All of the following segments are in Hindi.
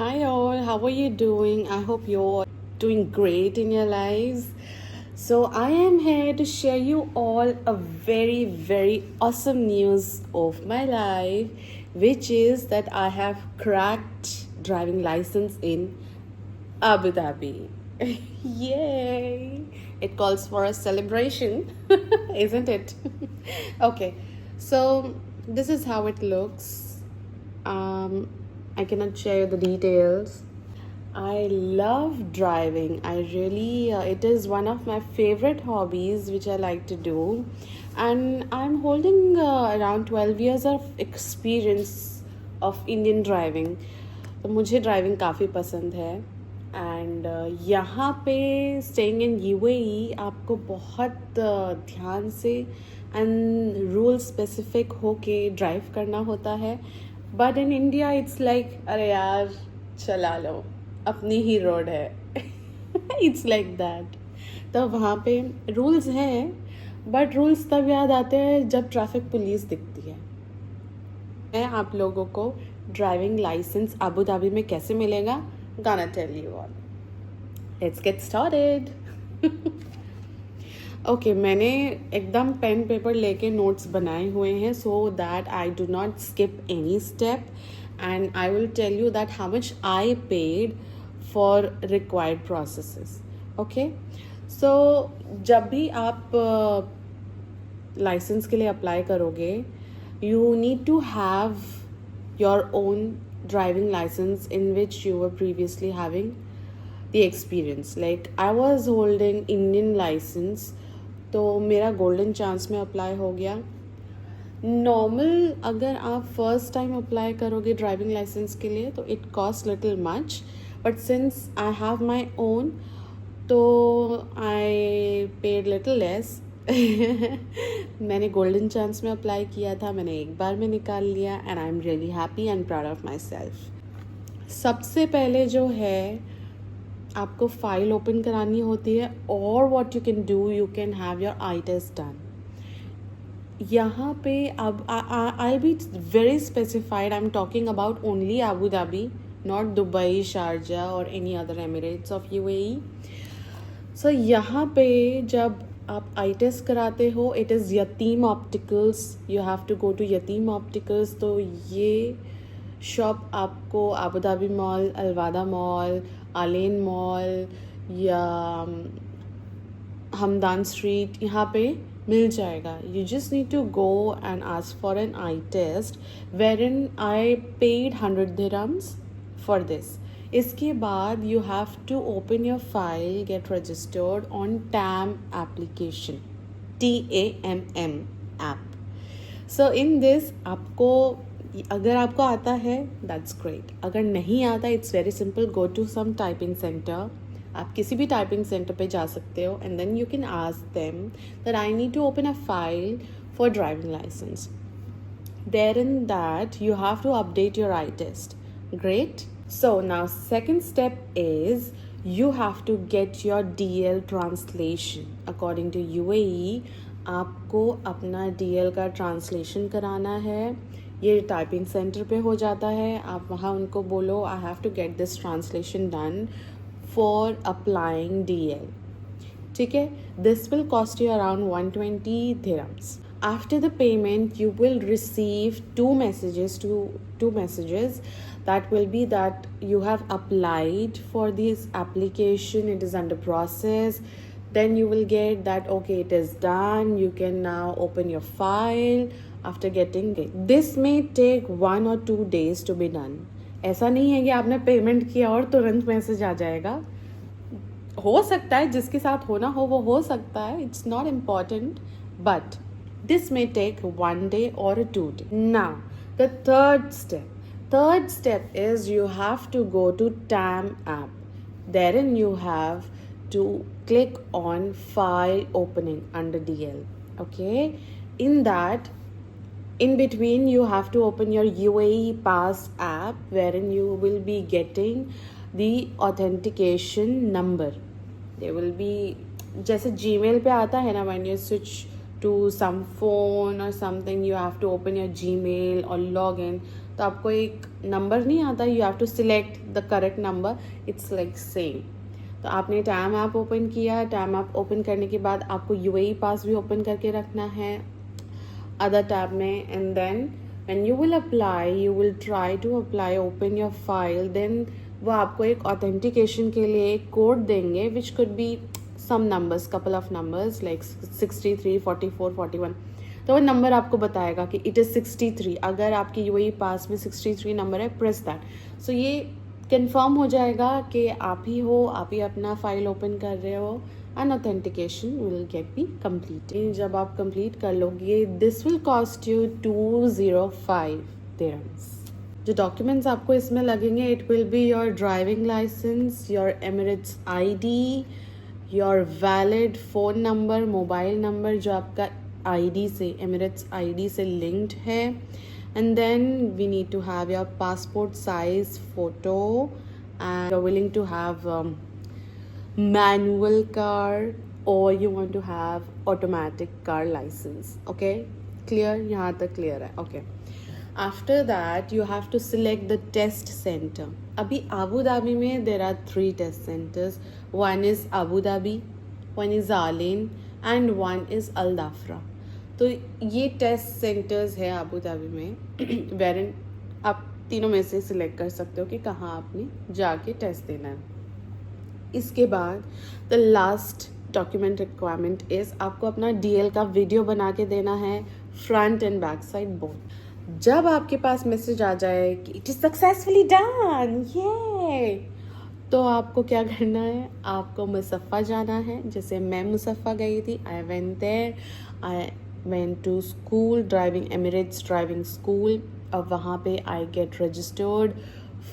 Hi all, how are you doing? I hope you're doing great in your lives. So I am here to share you all a very awesome news of my life, which is that I have cracked driving license in Abu Dhabi. Yay! It calls for a celebration, isn't it? Okay, so this is how it looks. Um, I cannot share the details. I love driving. I really, it is one of my favorite hobbies which I like to do. And I'm holding around 12 years of experience of Indian driving. तो मुझे ड्राइविंग काफ़ी पसंद है एंड यहाँ पे स्टेइंग इन यूएई आपको बहुत ध्यान से एंड रूल स्पेसिफिक होके ड्राइव करना होता है but in India it's like अरे यार चला लो अपनी ही रोड है इट्स लाइक दैट तो वहाँ पे रूल्स हैं बट रूल्स तब याद आते हैं जब ट्रैफिक पुलिस दिखती है मैं आप लोगों को ड्राइविंग लाइसेंस अबू धाबी में कैसे मिलेगा गाना tell you all let's get started okay मैंने एकदम पेन पेपर लेके नोट्स बनाए हुए हैं so that I do not skip any step and I will tell you that how much I paid for required processes okay so जब भी आप लाइसेंस के लिए अप्लाई करोगे you need to have your own driving license in which you were previously having the experience like I was holding Indian license तो मेरा गोल्डन चांस में अप्लाई हो गया नॉर्मल अगर आप फर्स्ट टाइम अप्लाई करोगे ड्राइविंग लाइसेंस के लिए तो it cost little much but since I have my own तो आई पेड लिटिल लेस मैंने गोल्डन चांस में अप्लाई किया था मैंने एक बार में निकाल लिया and I am really happy and proud of my self सबसे पहले जो है आपको फाइल ओपन करानी होती है और what you can do you can have your eye test done यहाँ पे अब I be very specified I am talking about only Abu Dhabi not Dubai Sharjah और any other emirates of UAE so यहाँ पे जब आप आई टेस्ट कराते हो it is Yateem opticals you have to go to Yateem opticals तो ये शॉप आपको Abu Dhabi mall Al Wahda mall Al Ain mall या हमदान स्ट्रीट यहाँ पे मिल जाएगा you just need to go and ask for an eye test where in I paid 100 dirhams for this इसके बाद you have to open your file get registered on TAMM application TAMM app so in this आपको अगर आपको आता है दैट्स ग्रेट अगर नहीं आता it's very simple go to some typing centre आप किसी भी टाइपिंग सेंटर पे जा सकते हो and then you can ask them that I need to open a file for driving licence there in that you have to update your eye test great so now second step is you have to get your DL translation according to UAE आपको अपना DL का ट्रांसलेशन कराना है ये टाइपिंग सेंटर पे हो जाता है आप वहाँ उनको बोलो I have to get this translation done for applying DL ठीक है this will cost you around 120 dirhams after the payment you will receive two messages that will be that you have applied for this application it is under process then you will get that okay it is done you can now open your file after getting it this may take 1 or 2 days to be done ऐसा नहीं है कि आपने पेमेंट किया और तुरंत मैसेज आ जाएगा हो सकता है जिसके साथ होना हो वो हो सकता है it's not important but this may take 1 day or 2 days now the third step is you have to go to TAM app therein you have to click on file opening under DL okay in that in between you have to open your UAE Pass app wherein you will be getting the authentication number there will be जैसे Gmail पे आता है ना when you switch to some phone or something you have to open your Gmail or log in तो आपको एक नंबर नहीं आता, you have to select the correct number, it's like same. तो आपने टैम ऐप ओपन किया, टैम ऐप ओपन करने के बाद आपको यूएई पास भी ओपन करके रखना है अदर टैब में, and then when you will apply, you will try to apply, open your file, then वो आपको एक authentication के लिए एक कोड देंगे which could be some numbers, couple of numbers like 63, 44, 41। तो वो नंबर आपको बताएगा कि इट इज़ 63। अगर आपकी यूएई पास में 63 नंबर है, प्रेस दैट। सो ये कंफर्म हो जाएगा कि आप ही हो, आप ही अपना फाइल ओपन कर रहे हो, and authentication will get be complete. जब आप कंप्लीट कर लोगे, this will cost you 205 dirhams। जो डॉक्यूमेंट्स आपको इसमें लगेंगे, it will be your driving licence, your Emirates ID, your valid phone number, mobile number जो आपका आईडी से, एमिरेट्स आईडी से लिंक्ड है, and then we need to have your passport size photo, and you are willing to have manual car or you want to have automatic car license. Okay, clear? यहाँ तक clear है? Okay. After that you have to select the test center. अभी Abu Dhabi में there are 3 test centers. One is Abu Dhabi, one is Alain and one is Al Dhafra. तो ये टेस्ट सेंटर्स है अबू धाबी में wherein आप तीनों में से सिलेक्ट कर सकते हो कि कहाँ आपने जाके टेस्ट देना है। इसके बाद the last document requirement is आपको अपना डीएल का वीडियो बना के देना है, front end back side both. जब आपके पास मैसेज आ जाए कि इट इज़ सक्सेसफुली डन, ये, तो आपको क्या करना है, आपको मुसफ़ा जाना है। जैसे मैं मुसफ़ा गई थी, I went there, I went to school, driving Emirates driving school. अब वहाँ पे I get registered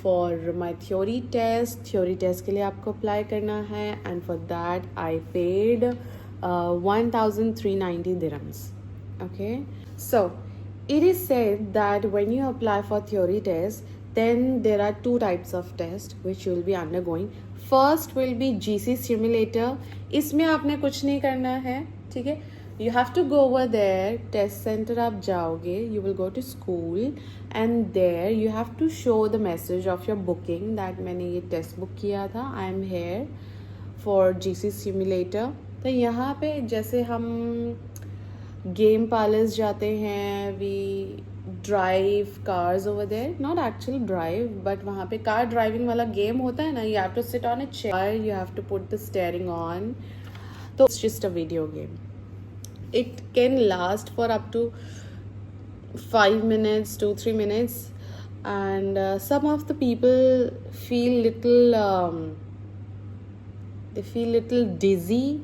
for my theory test. Theory test के लिए आपको अप्लाई करना है, and for that I paid 1390 dirhams. Okay, so it is said that when you apply for theory test, then there are 2 types of test which you will be undergoing. First will be GC simulator. इसमें आपने कुछ नहीं करना है, ठीक है। You have to go over there, test center आप जाओगे, you will go to school and there you have to show the message of your booking that मैंने ये test book किया था, I am here for GC simulator। तो यहाँ पे जैसे हम गेम पैलेस जाते हैं, we drive cars over there, not actually drive but वहाँ पे कार ड्राइविंग वाला गेम होता है ना, you have to sit on a chair, you have to put the steering on, तो it's just a video game। It can last for up to 5 minutes, 2-3 minutes, and some of the people feel little dizzy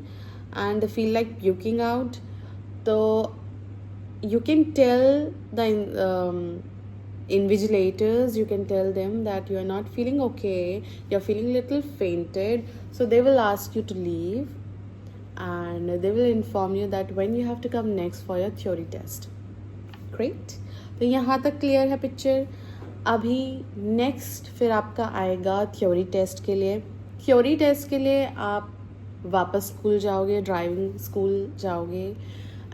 and they feel like puking out. So you can tell the invigilators, you can tell them that you are not feeling okay, you're feeling little fainted, so they will ask you to leave and they will inform you that when you have to come next for your theory test. Great, तो यहाँ तक क्लियर है पिक्चर। अभी नेक्स्ट फिर आपका आएगा थ्योरी टेस्ट के लिए। थ्योरी टेस्ट के लिए आप वापस स्कूल जाओगे, ड्राइविंग स्कूल जाओगे,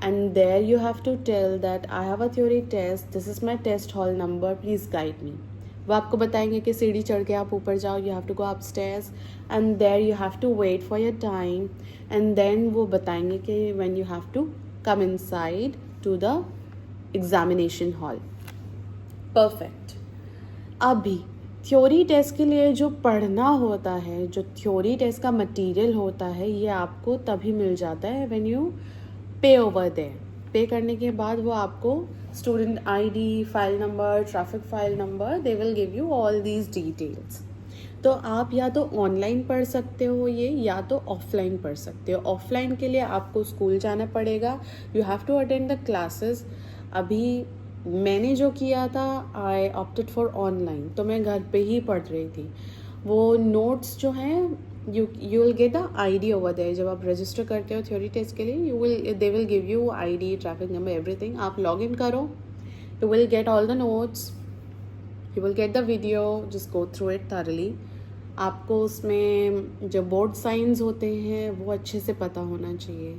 and there you have to tell that I have a theory test, this is my test hall number, please guide me. वो आपको बताएंगे कि सीढ़ी चढ़ के आप ऊपर जाओ, you have to go upstairs and there you have to wait for your time, and then वो बताएंगे कि when you have to come inside to the examination hall. Perfect. अभी थ्योरी टेस्ट के लिए जो पढ़ना होता है, जो थ्योरी टेस्ट का मटेरियल होता है, ये आपको तभी मिल जाता है व्हेन यू पे ओवर देयर। पे करने के बाद वो आपको student ID, file number, traffic file number, they will give you all these details. तो आप या तो ऑनलाइन पढ़ सकते हो ये, या तो ऑफलाइन पढ़ सकते हो। ऑफलाइन के लिए आपको स्कूल जाना पड़ेगा, you have to attend the classes. अभी मैंने जो किया था, आई ऑप्टेड फॉर ऑनलाइन, तो मैं घर पे ही पढ़ रही थी। वो नोट्स जो हैं, you will get the ID over there। जब आप रजिस्टर करते हो थ्योरी टेस्ट के लिए, they will give you ID, traffic number, everything। आप लॉग इन करो, you will get all the notes, you will get the video, just go through it thoroughly। आपको उसमें जो बोर्ड साइंस होते हैं वो अच्छे से पता होना चाहिए,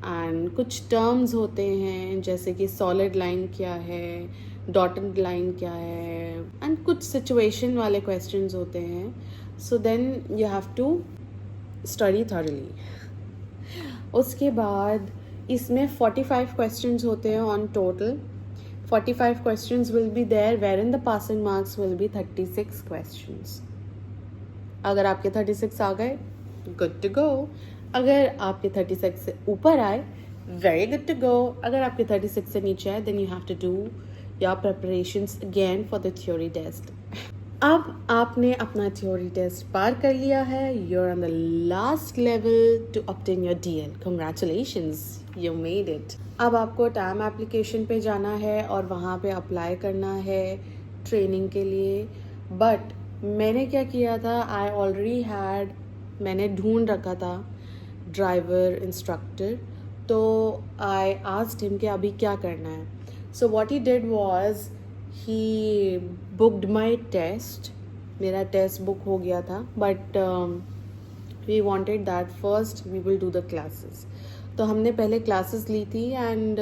एंड कुछ टर्म्स होते हैं जैसे कि सॉलिड लाइन क्या है, डॉटेड लाइन क्या है, एंड कुछ सिचुएशन वाले क्वेश्चंस होते हैं. So then you have to study thoroughly. उसके बाद इसमें 45 क्वेश्चंस होते हैं on total. 45 questions will be there wherein the passing marks will be 36 questions. अगर आपके 36 आ गए, good to go. अगर आपके 36 से ऊपर आए, very good to go. अगर आपके 36 से नीचे आए, then you have to do your preparations again for the theory test. अब आपने अपना थ्योरी टेस्ट पार कर लिया है. You're on the last level to obtain your DL. Congratulations, you made it. अब आपको टाइम एप्लीकेशन पे जाना है और वहाँ पे अप्लाई करना है ट्रेनिंग के लिए. बट मैंने क्या किया था, मैंने ढूंढ रखा था ड्राइवर इंस्ट्रक्टर. तो आई आस्क्ड हिम कि अभी क्या करना है. So what he did was he booked my test. मेरा टेस्ट बुक हो गया था, but we wanted that first we will do the classes. तो हमने पहले क्लासेस ली थी. एंड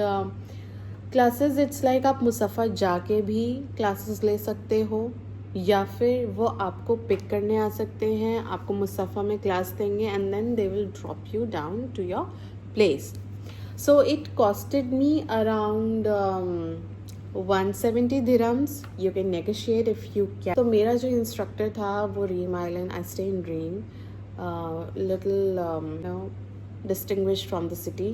क्लासेस इट्स लाइक आप मुसफ़ा जाके भी क्लासेस ले सकते हो, या फिर वो आपको पिक करने आ सकते हैं, आपको मुसफ़ा में क्लास देंगे and then they will drop you down to your place. So it costed me around 170 dirhams. You can negotiate if you can. तो मेरा जो इंस्ट्रक्टर था वो Reem Island, I stay in Reem, little distinguished from the city.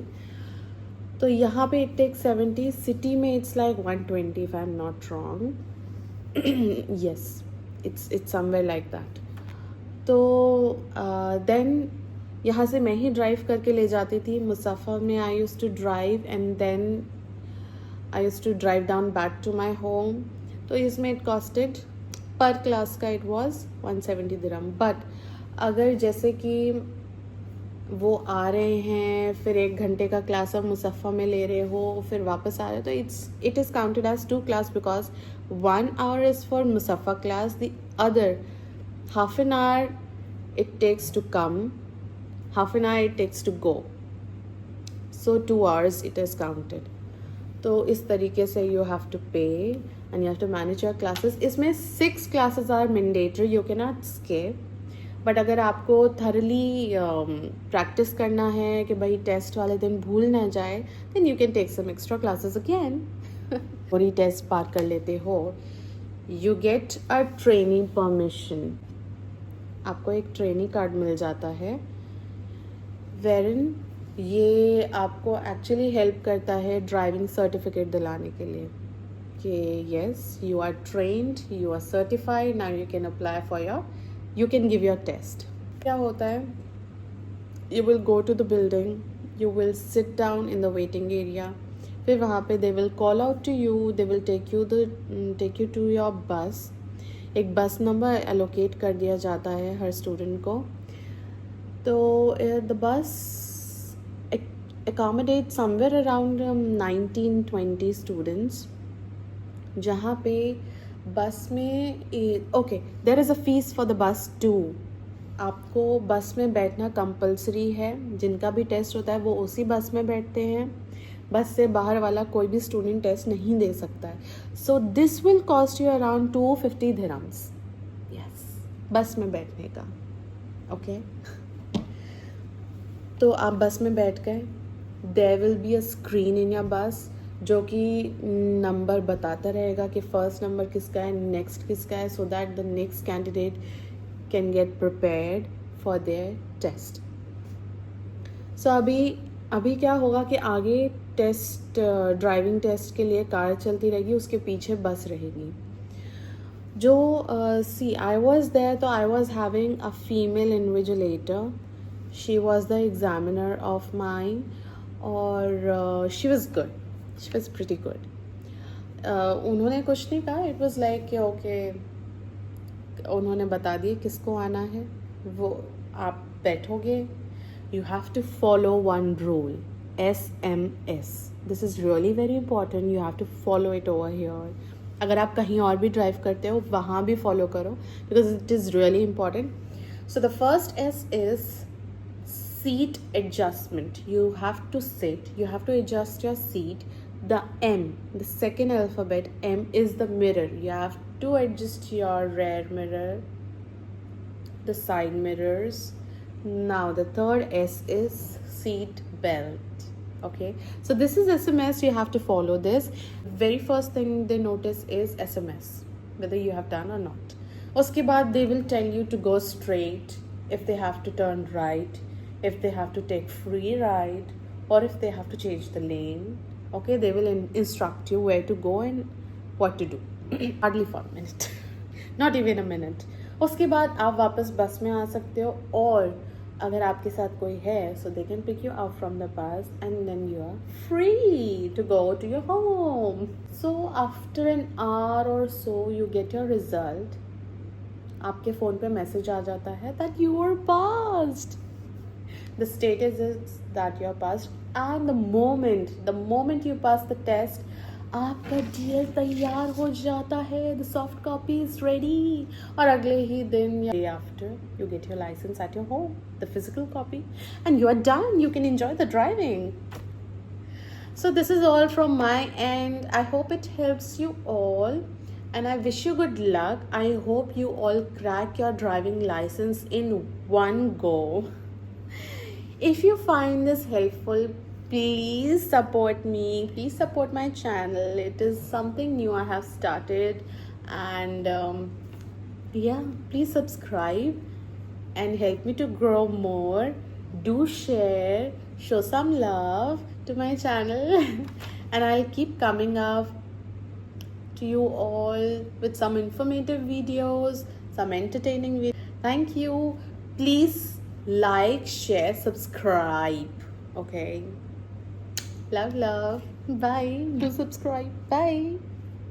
तो यहाँ पे it takes 70, सिटी में it's like 120 if I'm not wrong. Yes, it's somewhere like that. तो then यहाँ से मैं ही ड्राइव करके ले जाती थी. मुसफ़ा में I used to drive and then I used to drive down back to my home. तो इसमें it costed पर क्लास का it was 170 dirham. बट अगर जैसे कि वो आ रहे हैं, फिर 1 घंटे का क्लास आप मुसफ़ा में ले रहे हो, फिर वापस आ रहे हो, तो it is counted as 2 class because 1 hour is for Mussafah class, the other half an hour it takes to come, half an hour it takes to go. So 2 hours it is counted. तो इस तरीके से you have to pay and you have to manage your classes. इसमें 6 classes are mandatory, you can not skip. But अगर आपको थरली प्रैक्टिस करना है कि भाई टेस्ट वाले दिन भूल ना जाए, then you can take some extra classes again. पूरी टेस्ट पार कर लेते हो, you get a training permission. आपको एक ट्रेनिंग कार्ड मिल जाता है वेरिन ये आपको एक्चुअली हेल्प करता है ड्राइविंग सर्टिफिकेट दिलाने के लिए कि yes you are trained, you are certified, now you can apply for your, you can give your test. क्या होता है, you will go to the building, you will sit down in the waiting area. फिर वहाँ पे they will call out to you, they will take you to your bus. एक बस नंबर एलोकेट कर दिया जाता है हर स्टूडेंट को. तो the bus accommodate somewhere around 19-20 students. जहाँ पे बस में okay there is a fees for the bus too. आपको बस में बैठना कंपलसरी है. जिनका भी टेस्ट होता है वो उसी बस में बैठते हैं. बस से बाहर वाला कोई भी स्टूडेंट टेस्ट नहीं दे सकता है. So this will cost you around 250 dirhams. Yes, बस में बैठने का. ओके तो आप बस में बैठ गए. There will be a screen in your bus जो कि नंबर बताता रहेगा कि फर्स्ट नंबर किसका है, नेक्स्ट किसका है, so that the next candidate can get prepared for their test. So अभी क्या होगा कि आगे टेस्ट ड्राइविंग टेस्ट के लिए कार चलती रहेगी, उसके पीछे बस रहेगी. जो सी आई वॉज देयर, तो I was having a female invigilator. She was the examiner of mine और she was good, she was pretty good. उन्होंने कुछ नहीं कहा. इट वॉज लाइक ओके, उन्होंने बता दिए किसको आना है, वो आप बैठोगे. You have to follow one rule, SMS. This is really very important. You have to follow it over here. अगर आप कहीं और भी ड्राइव करते हो वहाँ भी फॉलो करो because it is really important. So the first S is seat adjustment. You have to sit, you have to adjust your seat. the M, the second alphabet M is the mirror. You have to adjust your rear mirror, the side mirrors. Now the third S is seat belt. Okay, so this is SMS. You have to follow this. Very first thing they notice is SMS, whether you have done or not. Uske baad they will tell you to go straight, if they have to turn right, if they have to take free ride, or if they have to change the lane. Okay, they will instruct you where to go and what to do. Hardly for a minute. Not even a minute. उसके बाद आप वापस बस में आ सकते हो, और अगर आपके साथ कोई है, so they can pick you up from the bus and then you are free to go to your home. So after an hour or so you get your result. आपके फ़ोन पे मैसेज आ जाता है that you are passed. The status is that you are passed, and the moment you pass the test, आपका DL तैयार हो जाता है. The soft copy is ready. और अगले ही दिन या day after you get your license at your home, the physical copy, and you are done. You can enjoy the driving. So this is all from my end. I hope it helps you all, and I wish you good luck. I hope you all crack your driving license in one go. If you find this helpful, please support me. Please support my channel. It is something new I have started, and yeah, please subscribe and help me to grow more. Do share, show some love to my channel, and I'll keep coming up to you all with some informative videos, some entertaining videos. Thank you. Please like, share, subscribe. Okay, love. Bye. Do subscribe. Bye.